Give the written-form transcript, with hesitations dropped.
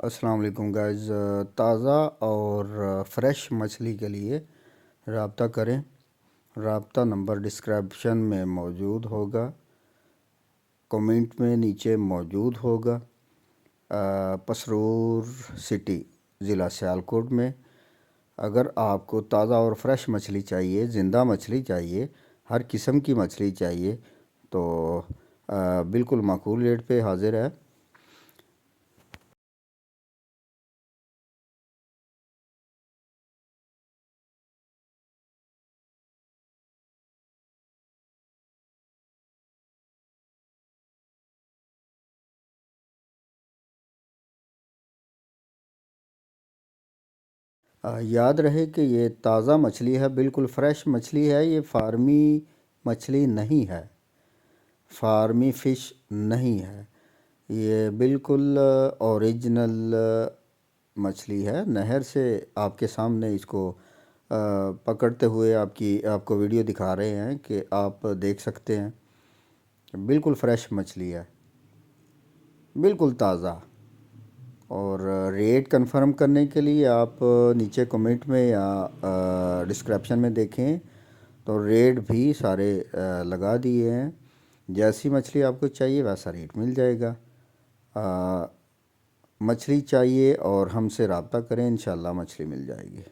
अस्सलाम वालेकुम गाइज़। ताज़ा और फ्रेश मछली के लिए रब्ता करें। रब्ता नंबर डिस्क्रिप्शन में मौजूद होगा, कमेंट में नीचे मौजूद होगा। पसरूर सिटी ज़िला सियालकोट में। अगर आपको ताज़ा और फ्रेश मछली चाहिए, ज़िंदा मछली चाहिए, हर किस्म की मछली चाहिए तो बिल्कुल माकूल रेट पे हाज़िर है। याद रहे कि ये ताज़ा मछली है, बिल्कुल फ्रेश मछली है। ये फार्मी मछली नहीं है, फार्मी फ़िश नहीं है। ये बिल्कुल ओरिजिनल मछली है। नहर से आपके सामने इसको पकड़ते हुए आपको वीडियो दिखा रहे हैं कि आप देख सकते हैं। बिल्कुल फ्रेश मछली है, बिल्कुल ताज़ा। और रेट कंफर्म करने के लिए आप नीचे कमेंट में या डिस्क्रिप्शन में देखें तो रेट भी सारे लगा दिए हैं। जैसी मछली आपको चाहिए वैसा रेट मिल जाएगा। मछली चाहिए और हमसे रब्ता करें, इंशाल्लाह मछली मिल जाएगी।